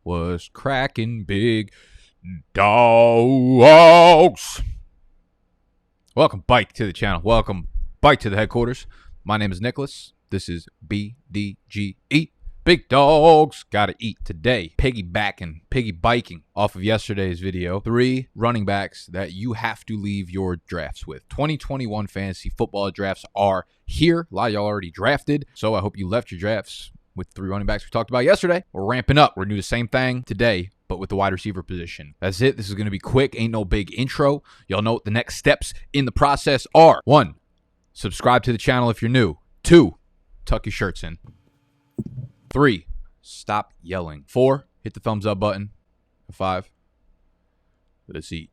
was cracking, big dogs? Welcome back to the channel. Welcome back to the headquarters. My name is Nicholas. This is BDGE. Big dogs gotta eat today. Piggy biking off of yesterday's video. 3 running backs that you have to leave your drafts with. 2021 fantasy football drafts are here. A lot of y'all already drafted, so I hope you left your drafts with 3 running backs we talked about yesterday. We're ramping up. We're doing the same thing today, but with the wide receiver position. That's it. This is going to be quick. Ain't no big intro. Y'all know what the next steps in the process are. 1, subscribe to the channel if you're new. 2, tuck your shirts in. 3, stop yelling. 4, hit the thumbs up button. 5, let's eat.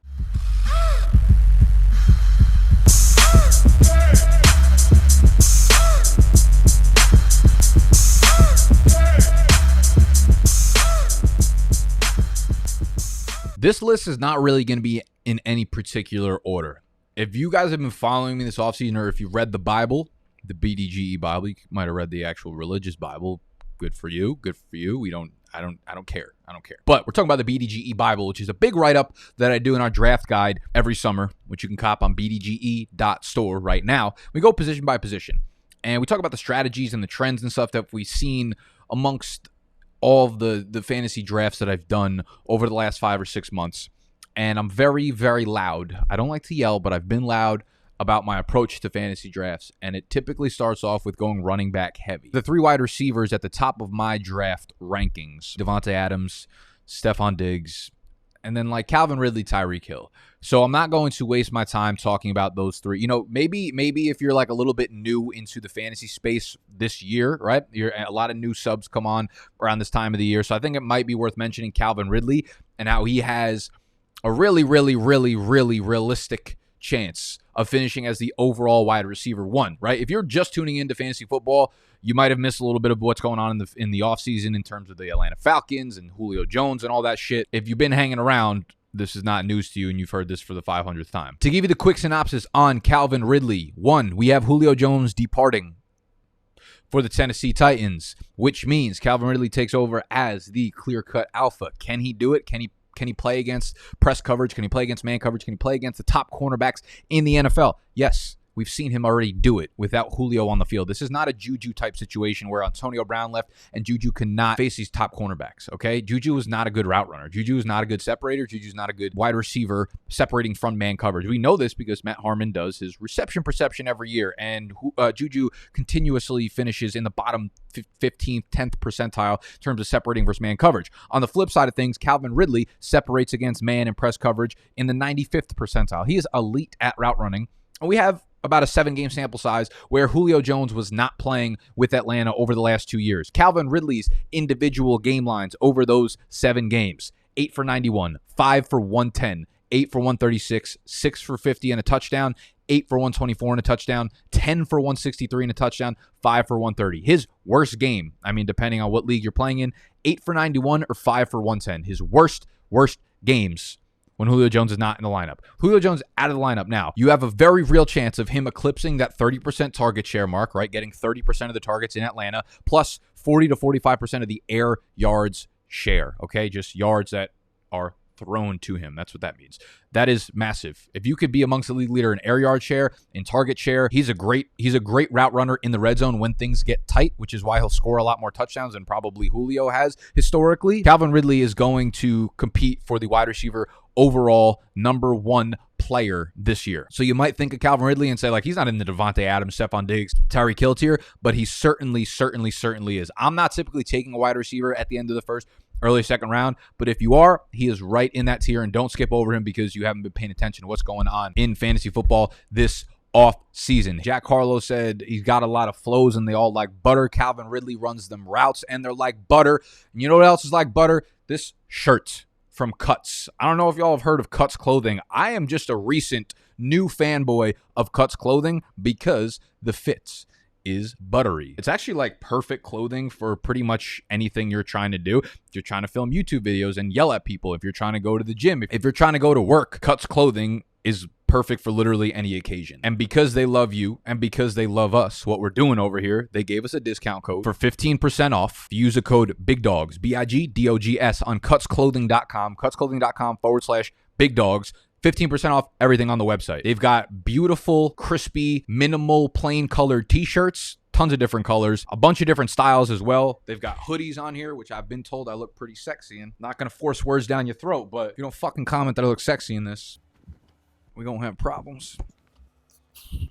This list is not really going to be in any particular order. If you guys have been following me this offseason, or if you've read the Bible, the Bdge Bible, you might have read the actual religious Bible. Good for you. Good for you. I don't care. But we're talking about the Bdge Bible, which is a big write-up that I do in our draft guide every summer, which you can cop on bdge.store right now. We go position by position, and we talk about the strategies and the trends and stuff that we've seen amongst all of the fantasy drafts that I've done over the last 5 or 6 months. And I'm very, very loud. I don't like to yell, but I've been loud about my approach to fantasy drafts, and it typically starts off with going running back heavy. The 3 wide receivers at the top of my draft rankings: Davante Adams, Stephon Diggs, and then like Calvin Ridley, Tyreek Hill. So I'm not going to waste my time talking about those 3. You know, maybe if you're like a little bit new into the fantasy space this year, right? A lot of new subs come on around this time of the year. So I think it might be worth mentioning Calvin Ridley and how he has a really realistic chance of finishing as the overall wide receiver 1, right? If you're just tuning into fantasy football, you might have missed a little bit of what's going on in the offseason in terms of the Atlanta Falcons and Julio Jones and all that shit. If you've been hanging around, this is not news to you, and you've heard this for the 500th time. To give you the quick synopsis on Calvin Ridley: 1, we have Julio Jones departing for the Tennessee Titans, which means Calvin Ridley takes over as the clear-cut alpha. Can he do it? Can he play against press coverage? Can he play against man coverage? Can he play against the top cornerbacks in the NFL? Yes, we've seen him already do it without Julio on the field. This is not a Juju type situation where Antonio Brown left and Juju cannot face these top cornerbacks, okay? Juju is not a good route runner. Juju is not a good separator. Juju is not a good wide receiver separating from man coverage. We know this because Matt Harmon does his reception perception every year, and Juju continuously finishes in the bottom 15th, 10th percentile in terms of separating versus man coverage. On the flip side of things, Calvin Ridley separates against man and press coverage in the 95th percentile. He is elite at route running, and we have about a 7-game sample size where Julio Jones was not playing with Atlanta over the last 2 years. Calvin Ridley's individual game lines over those 7 games: 8 for 91, 5 for 110, 8 for 136, 6 for 50 and a touchdown, 8 for 124 and a touchdown, 10 for 163 and a touchdown, 5 for 130. His worst game, I mean, depending on what league you're playing in, 8 for 91 or 5 for 110. His worst games when Julio Jones is not in the lineup. Julio Jones out of the lineup now. You have a very real chance of him eclipsing that 30% target share mark, right? Getting 30% of the targets in Atlanta, plus 40 to 45% of the air yards share, okay? Just yards that are thrown to him. That's what that means. That is massive. If you could be amongst the league leader in air yard share, in target share, he's a great route runner in the red zone when things get tight, which is why he'll score a lot more touchdowns than probably Julio has historically. Calvin Ridley is going to compete for the wide receiver overall number 1 player this year. So you might think of Calvin Ridley and say, like, he's not in the Davante Adams, Stephon Diggs, Tyreek Hill tier, but he certainly is. I'm not typically taking a wide receiver at the end of the first, early second round, but if you are, he is right in that tier, and don't skip over him because you haven't been paying attention to what's going on in fantasy football this off season. Jack Harlow said he's got a lot of flows and they all like butter. Calvin Ridley runs them routes and they're like butter. And you know what else is like butter? This shirt from Cuts. I don't know if y'all have heard of Cuts clothing. I am just a recent new fanboy of Cuts clothing because the fits is buttery. It's actually like perfect clothing for pretty much anything you're trying to do. If you're trying to film YouTube videos and yell at people, if you're trying to go to the gym, if you're trying to go to work, Cuts clothing is perfect for literally any occasion. And because they love you and because they love us, what we're doing over here, they gave us a discount code for 15% off. Use the code BIGDOGS, BIGDOGS on cutsclothing.com, cutsclothing.com/BigDogs. 15% off everything on the website. They've got beautiful, crispy, minimal, plain colored t-shirts, tons of different colors, a bunch of different styles as well. They've got hoodies on here, which I've been told I look pretty sexy in. Not going to force words down your throat, but if you don't fucking comment that I look sexy in this, we're going to have problems.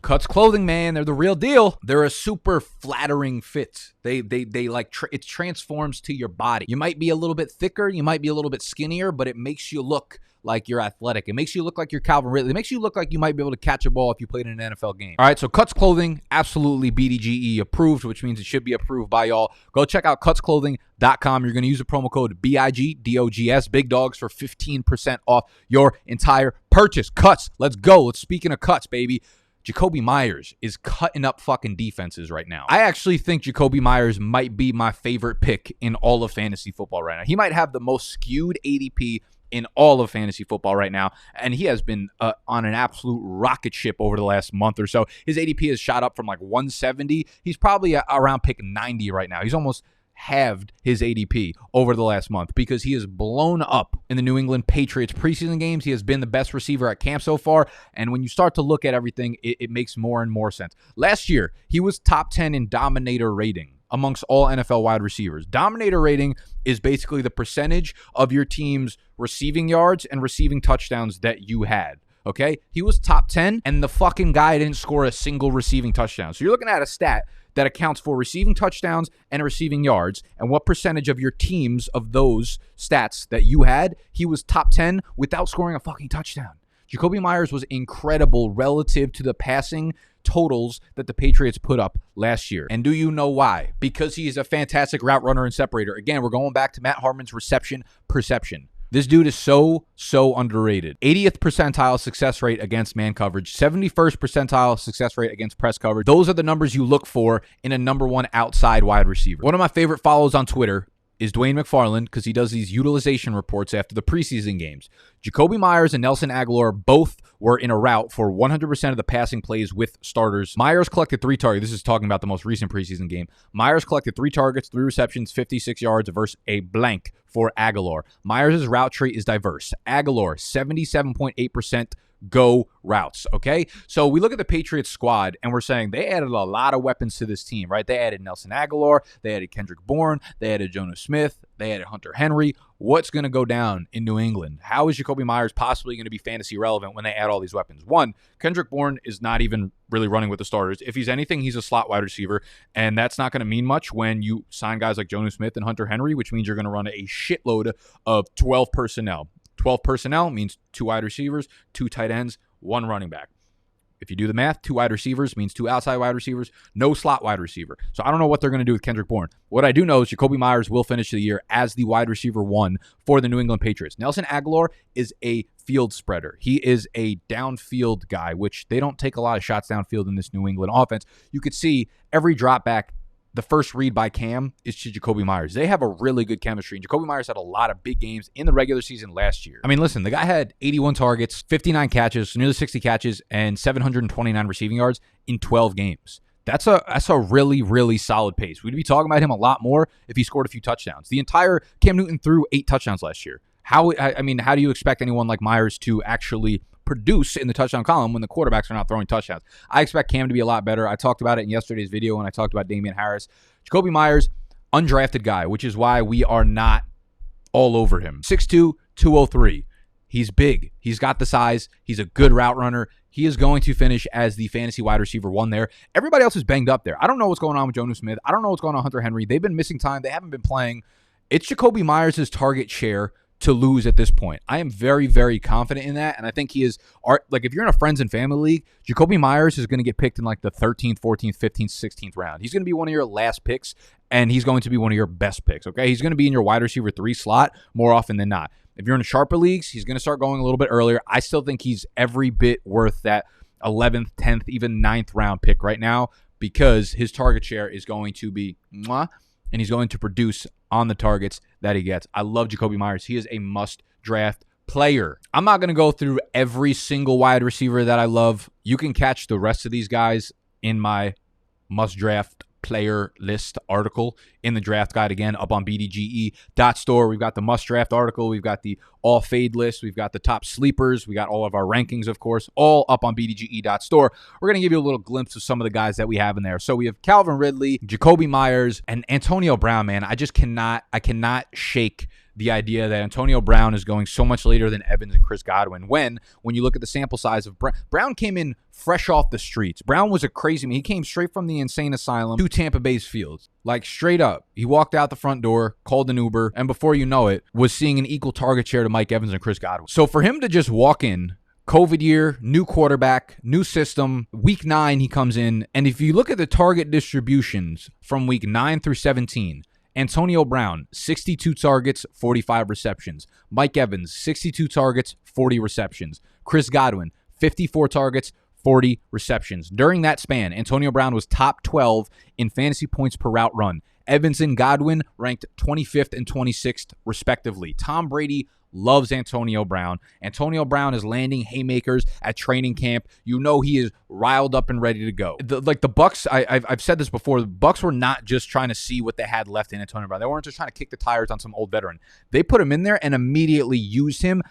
Cuts Clothing, man, they're the real deal. They're a super flattering fit. They like, it transforms to your body. You might be a little bit thicker, you might be a little bit skinnier, but it makes you look like you're athletic. It makes you look like you're Calvin Ridley. It makes you look like you might be able to catch a ball if you played in an NFL game. All right, so Cuts Clothing, absolutely BDGE approved, which means it should be approved by y'all. Go check out cutsclothing.com. You're going to use the promo code BIGDOGS, Big Dogs, for 15% off your entire purchase. Cuts, let's go. Speaking of cuts, baby, Jacoby Myers is cutting up fucking defenses right now. I actually think Jacoby Myers might be my favorite pick in all of fantasy football right now. He might have the most skewed ADP in all of fantasy football right now, and he has been on an absolute rocket ship over the last month or so. His ADP has shot up from like 170. He's probably around pick 90 right now. He's almost halved his ADP over the last month because he has blown up in the New England Patriots preseason games. He has been the best receiver at camp so far, and when you start to look at everything, it makes more and more sense. Last year, he was top 10 in dominator rating amongst all NFL wide receivers. Dominator rating is basically the percentage of your team's receiving yards and receiving touchdowns that you had. Okay? He was top 10, and the fucking guy didn't score a single receiving touchdown. So you're looking at a stat that accounts for receiving touchdowns and receiving yards, and what percentage of your teams of those stats that you had, he was top 10 without scoring a fucking touchdown. Jacoby Myers was incredible relative to the passing totals that the Patriots put up last year. And do you know why? Because he is a fantastic route runner and separator. Again, we're going back to Matt Harmon's reception perception. This dude is so underrated. 80th percentile success rate against man coverage, 71st percentile success rate against press coverage. Those are the numbers you look for in a number one outside wide receiver. One of my favorite follows on Twitter is Dwayne McFarland, because he does these utilization reports after the preseason games. Jacoby Myers and Nelson Aguilar both were in a route for 100% of the passing plays with starters. Myers collected 3 targets. This is talking about the most recent preseason game. Myers collected 3 targets, 3 receptions, 56 yards versus a blank for Aguilar. Myers' route tree is diverse. Aguilar, 77.8% go routes, okay? So we look at the Patriots squad, and we're saying they added a lot of weapons to this team, right? They added Nelson Aguilar, they added Kendrick Bourne, they added Jonnu Smith, they added Hunter Henry. What's going to go down in New England? How is Jacoby Myers possibly going to be fantasy relevant when they add all these weapons? One, Kendrick Bourne is not even really running with the starters. If he's anything, he's a slot wide receiver, and that's not going to mean much when you sign guys like Jonnu Smith and Hunter Henry, which means you're going to run a shitload of 12 personnel. 12 personnel means 2 wide receivers, 2 tight ends, 1 running back. If you do the math, 2 wide receivers means 2 outside wide receivers, no slot wide receiver. So I don't know what they're going to do with Kendrick Bourne. What I do know is Jacoby Myers will finish the year as the wide receiver 1 for the New England Patriots. Nelson Aguilar is a field spreader. He is a downfield guy, which they don't take a lot of shots downfield in this New England offense. You could see every drop back, the first read by Cam is to Jacoby Myers. They have a really good chemistry, and Jacoby Myers had a lot of big games in the regular season last year. I mean, listen, the guy had 81 targets, 59 catches, nearly 60 catches, and 729 receiving yards in 12 games. That's a really, really solid pace. We'd be talking about him a lot more if he scored a few touchdowns. The entire Cam Newton threw 8 touchdowns last year. How do you expect anyone like Myers to actually produce in the touchdown column when the quarterbacks are not throwing touchdowns? I expect Cam to be a lot better. I talked about it in yesterday's video when I talked about Damian Harris. Jacoby Myers, undrafted guy, which is why we are not all over him. 6'2", 203. He's big. He's got the size. He's a good route runner. He is going to finish as the fantasy wide receiver 1 there. Everybody else is banged up there. I don't know what's going on with Jonnu Smith. I don't know what's going on with Hunter Henry. They've been missing time. They haven't been playing. It's Jacoby Myers' target share to lose at this point. I am very, very confident in that, and I think he is, like, if you're in a friends and family league, Jacoby Myers is going to get picked in like the 13th, 14th, 15th, 16th round. He's going to be one of your last picks, and he's going to be one of your best picks, okay? He's going to be in your wide receiver 3 slot more often than not. If you're in sharper leagues, he's going to start going a little bit earlier. I still think he's every bit worth that 11th, 10th, even 9th round pick right now, because his target share is going to be mwah, and he's going to produce on the targets that he gets. I love Jacoby Myers. He is a must-draft player. I'm not going to go through every single wide receiver that I love. You can catch the rest of these guys in my must draft player list article in the draft guide, again, up on bdge.store. We've got the must draft article. We've got the all fade list. We've got the top sleepers. We got all of our rankings, of course, all up on bdge.store. We're going to give you a little glimpse of some of the guys that we have in there. So we have Calvin Ridley, Jacoby Myers, and Antonio Brown, man. I cannot shake the idea that Antonio Brown is going so much later than Evans and Chris Godwin when you look at the sample size of Brown. Brown came in fresh off the streets. Brown was a crazy man. He came straight from the insane asylum to Tampa Bay's fields. Like, straight up. He walked out the front door, called an Uber, and before you know it, was seeing an equal target share to Mike Evans and Chris Godwin. So for him to just walk in, COVID year, new quarterback, new system, week 9 he comes in, and if you look at the target distributions from week 9 through 17, Antonio Brown, 62 targets, 45 receptions. Mike Evans, 62 targets, 40 receptions. Chris Godwin, 54 targets, 40 receptions. During that span, Antonio Brown was top 12 in fantasy points per route run. Evans and Godwin ranked 25th and 26th, respectively. Tom Brady loves Antonio Brown. Antonio Brown is landing haymakers at training camp. You know he is riled up and ready to go. The Bucs, I've said this before, the Bucs were not just trying to see what they had left in Antonio Brown. They weren't just trying to kick the tires on some old veteran. They put him in there and immediately used him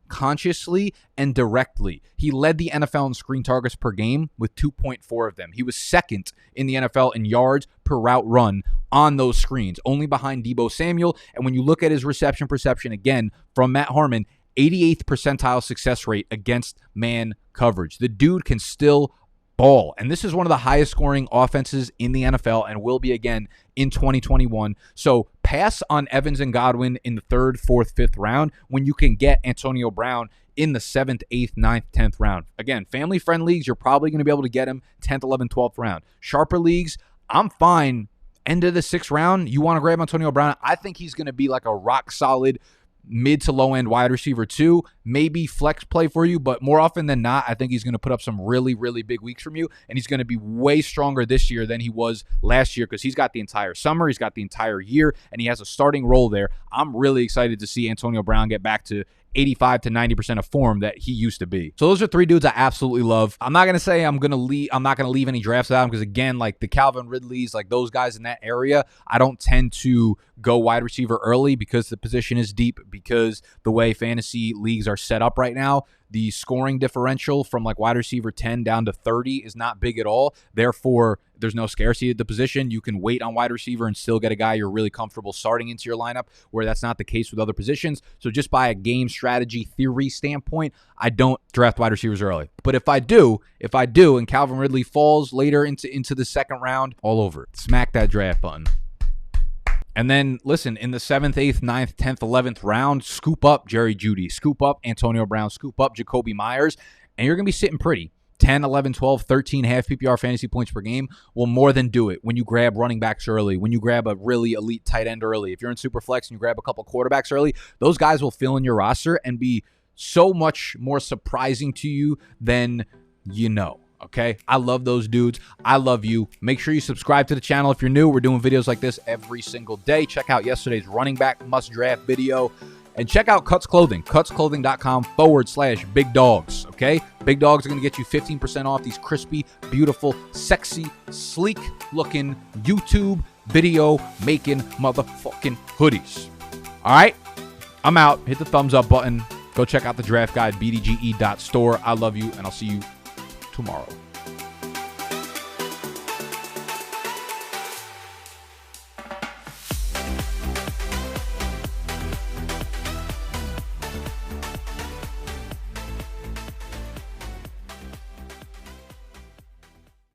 consciously and directly. He led the NFL in screen targets per game with 2.4 of them. He was second in the NFL in yards per route run on those screens, only behind Deebo Samuel. And when you look at his reception perception, again, from Matt Harmon, 88th percentile success rate against man coverage. The dude can still ball. And this is one of the highest scoring offenses in the NFL and will be again in 2021. So pass on Evans and Godwin in the 3rd, 4th, 5th round when you can get Antonio Brown in the 7th, 8th, 9th, 10th round. Again, family-friend leagues, you're probably going to be able to get him 10th, 11th, 12th round. Sharper leagues, I'm fine. End of the 6th round, you want to grab Antonio Brown. I think he's going to be like a rock-solid mid to low end wide receiver too, maybe flex play for you, but more often than not, I think he's going to put up some really, really big weeks from you, and he's going to be way stronger this year than he was last year because he's got the entire summer, he's got the entire year, and he has a starting role there. I'm really excited to see Antonio Brown get back to 85 to 90% of form that he used to be. So those are 3 dudes I absolutely love. I'm not going to say I'm not going to leave any drafts out because, again, like the Calvin Ridleys, like those guys in that area, I don't tend to go wide receiver early because the position is deep, because the way fantasy leagues are set up right now, the scoring differential from like wide receiver 10 down to 30 is not big at all. Therefore, there's no scarcity at the position. You can wait on wide receiver and still get a guy you're really comfortable starting into your lineup, where that's not the case with other positions. So just by a game strategy theory standpoint, I don't draft wide receivers early. But if I do, and Calvin Ridley falls later into the 2nd round, all over it. Smack that draft button. And then, listen, in the 7th, 8th, 9th, 10th, 11th round, scoop up Jerry Jeudy, scoop up Antonio Brown, scoop up Jacoby Myers, and you're going to be sitting pretty. 10, 11, 12, 13 half PPR fantasy points per game will more than do it when you grab running backs early, when you grab a really elite tight end early. If you're in Superflex and you grab a couple quarterbacks early, those guys will fill in your roster and be so much more surprising to you than you know. Okay, I love those dudes. I love you. Make sure you subscribe to the channel if you're new. We're doing videos like this every single day. Check out yesterday's running back must draft video. And check out Cuts Clothing, cutsclothing.com/big dogs. Okay, Big Dogs are going to get you 15% off these crispy, beautiful, sexy, sleek looking YouTube video making motherfucking hoodies. All right, I'm out. Hit the thumbs up button. Go check out the draft guide, bdge.store. I love you, and I'll see you tomorrow.